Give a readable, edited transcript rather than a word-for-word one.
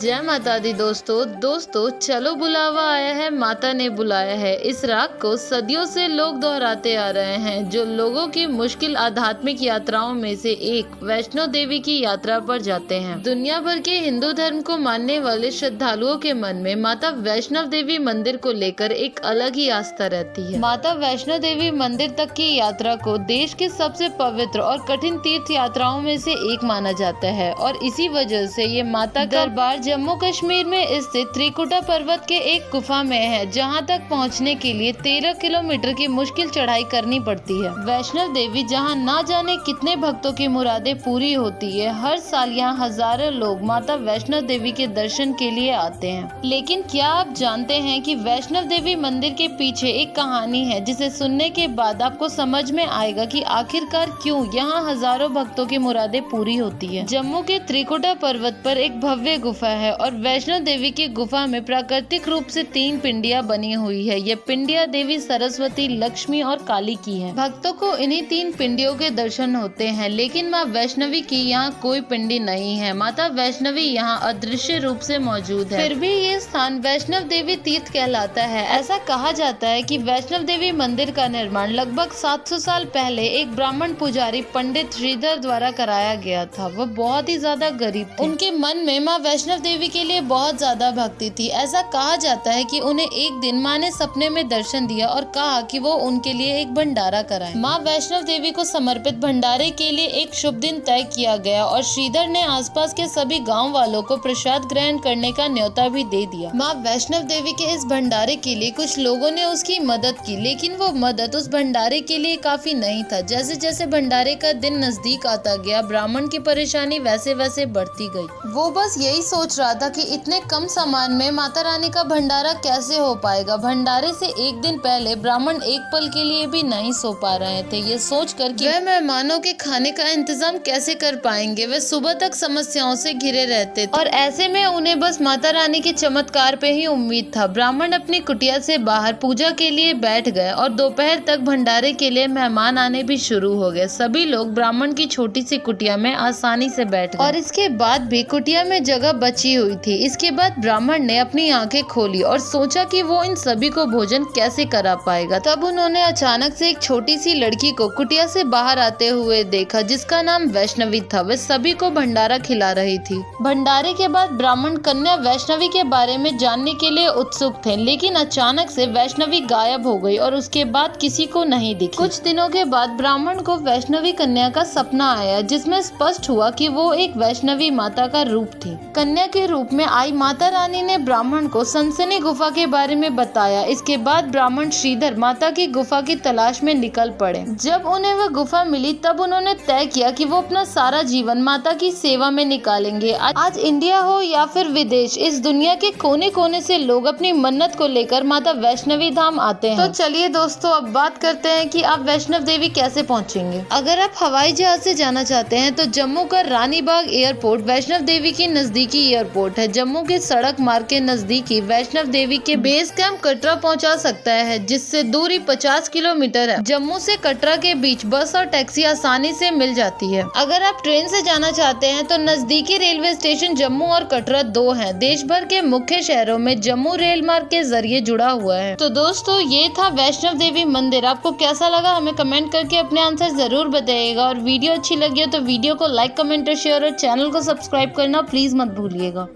जय माता दी दोस्तों चलो बुलावा आया है, माता ने बुलाया है। इस राग को सदियों से लोग दोहराते आ रहे हैं, जो लोगों की मुश्किल आध्यात्मिक यात्राओं में से एक वैष्णो देवी की यात्रा पर जाते हैं। दुनिया भर के हिंदू धर्म को मानने वाले श्रद्धालुओं के मन में माता वैष्णो देवी मंदिर को लेकर एक अलग ही आस्था रहती है। माता वैष्णो देवी मंदिर तक की यात्रा को देश के सबसे पवित्र और कठिन तीर्थ यात्राओं में से एक माना जाता है और इसी वजह से ये माता का दरबार जम्मू कश्मीर में स्थित त्रिकुटा पर्वत के एक गुफा में है, जहां तक पहुंचने के लिए 13 किलोमीटर की मुश्किल चढ़ाई करनी पड़ती है। वैष्णो देवी जहां ना जाने कितने भक्तों की मुरादें पूरी होती है। हर साल यहाँ हजारों लोग माता वैष्णो देवी के दर्शन के लिए आते हैं। लेकिन क्या आप जानते हैं कि वैष्णो देवी मंदिर के पीछे एक कहानी है, जिसे सुनने के बाद आपको समझ में आएगा कि आखिरकार क्यों यहाँ हजारों भक्तों की मुरादें पूरी होती है। जम्मू के त्रिकुटा पर्वत पर एक भव्य गुफा है और वैष्णो देवी की गुफा में प्राकृतिक रूप से 3 पिंडियां बनी हुई है। ये पिंडियां देवी सरस्वती, लक्ष्मी और काली की है। भक्तों को इन्हीं 3 पिंडियों के दर्शन होते हैं, लेकिन माँ वैष्णवी की यहाँ कोई पिंडी नहीं है। माता वैष्णवी यहाँ अदृश्य रूप से मौजूद है, फिर भी ये स्थान वैष्णव देवी तीर्थ कहलाता है। ऐसा कहा जाता है कि वैष्णव देवी मंदिर का निर्माण लगभग 700 साल पहले एक ब्राह्मण पुजारी पंडित श्रीधर द्वारा कराया गया था। वह बहुत ही ज्यादा गरीब थे। उनके मन में माँ वैष्णव देवी के लिए बहुत ज्यादा भक्ति थी। ऐसा कहा जाता है कि उन्हें एक दिन माँ ने सपने में दर्शन दिया और कहा कि वो उनके लिए एक भंडारा कराएं। माँ वैष्णव देवी को समर्पित भंडारे के लिए एक शुभ दिन तय किया गया और श्रीधर ने आसपास के सभी गांव वालों को प्रसाद ग्रहण करने का न्योता भी दे दिया। माँ वैष्णव देवी के इस भंडारे के लिए कुछ लोगों ने उसकी मदद की, लेकिन वो मदद उस भंडारे के लिए काफी नहीं था। जैसे जैसे भंडारे का दिन नजदीक आता गया, ब्राह्मण की परेशानी वैसे वैसे बढ़ती गई। वो बस यही सोच रहा था कि इतने कम सामान में माता रानी का भंडारा कैसे हो पाएगा। भंडारे से एक दिन पहले ब्राह्मण एक पल के लिए भी नहीं सो पा रहे थे। ये सोचकर कि वह मेहमानों के खाने का इंतजाम कैसे कर पाएंगे। वे सुबह तक समस्याओं से घिरे रहते थे और ऐसे में उन्हें बस माता रानी के चमत्कार पे ही उम्मीद था। ब्राह्मण अपनी कुटिया से बाहर पूजा के लिए बैठ गए और दोपहर तक भंडारे के लिए मेहमान आने भी शुरू हो गए। सभी लोग ब्राह्मण की छोटी सी कुटिया में आसानी से बैठ गए और इसके बाद भी कुटिया में जगह बची हुई थी। इसके बाद ब्राह्मण ने अपनी आंखें खोली और सोचा कि वो इन सभी को भोजन कैसे करा पाएगा। तब उन्होंने अचानक से एक छोटी सी लड़की को कुटिया से बाहर आते हुए देखा, जिसका नाम वैष्णवी था। वह सभी को भंडारा खिला रही थी। भंडारे के बाद ब्राह्मण कन्या वैष्णवी के बारे में जानने के लिए उत्सुक थे, लेकिन अचानक से वैष्णवी गायब हो गई और उसके बाद किसी को नहीं दिखी। कुछ दिनों के बाद ब्राह्मण को वैष्णवी कन्या का सपना आया, जिसमें स्पष्ट हुआ कि वो एक वैष्णवी माता का रूप थी। कन्या के रूप में आई माता रानी ने ब्राह्मण को सनसनी गुफा के बारे में बताया। इसके बाद ब्राह्मण श्रीधर माता की गुफा की तलाश में निकल पड़े। जब उन्हें वह गुफा मिली, तब उन्होंने तय किया कि वो अपना सारा जीवन माता की सेवा में निकालेंगे। आज इंडिया हो या फिर विदेश, इस दुनिया के कोने कोने से लोग अपनी मन्नत को लेकर माता वैष्णवी धाम आते हैं। तो चलिए दोस्तों, अब बात करते हैं कि आप वैष्णव देवी कैसे पहुँचेंगे। अगर आप हवाई जहाज से जाना चाहते हैं तो जम्मू का रानी बाग एयरपोर्ट वैष्णव देवी की नजदीकी एयरपोर्ट है। जम्मू के सड़क मार्ग के नजदीकी वैष्णव देवी के बेस कैंप कटरा पहुंचा सकता है, जिससे दूरी 50 किलोमीटर है। जम्मू से कटरा के बीच बस और टैक्सी आसानी से मिल जाती है। अगर आप ट्रेन से जाना चाहते हैं तो नजदीकी रेलवे स्टेशन जम्मू और कटरा 2 हैं। देश भर के मुख्य शहरों में जम्मू रेल मार्ग के जरिए जुड़ा हुआ है। तो दोस्तों, ये था वैष्णव देवी मंदिर। आपको कैसा लगा हमें कमेंट करके अपने आंसर जरूर बताइएगा और वीडियो अच्छी लगी हो तो वीडियो को लाइक, कमेंट और शेयर और चैनल को सब्सक्राइब करना प्लीज मत भूलिएगा।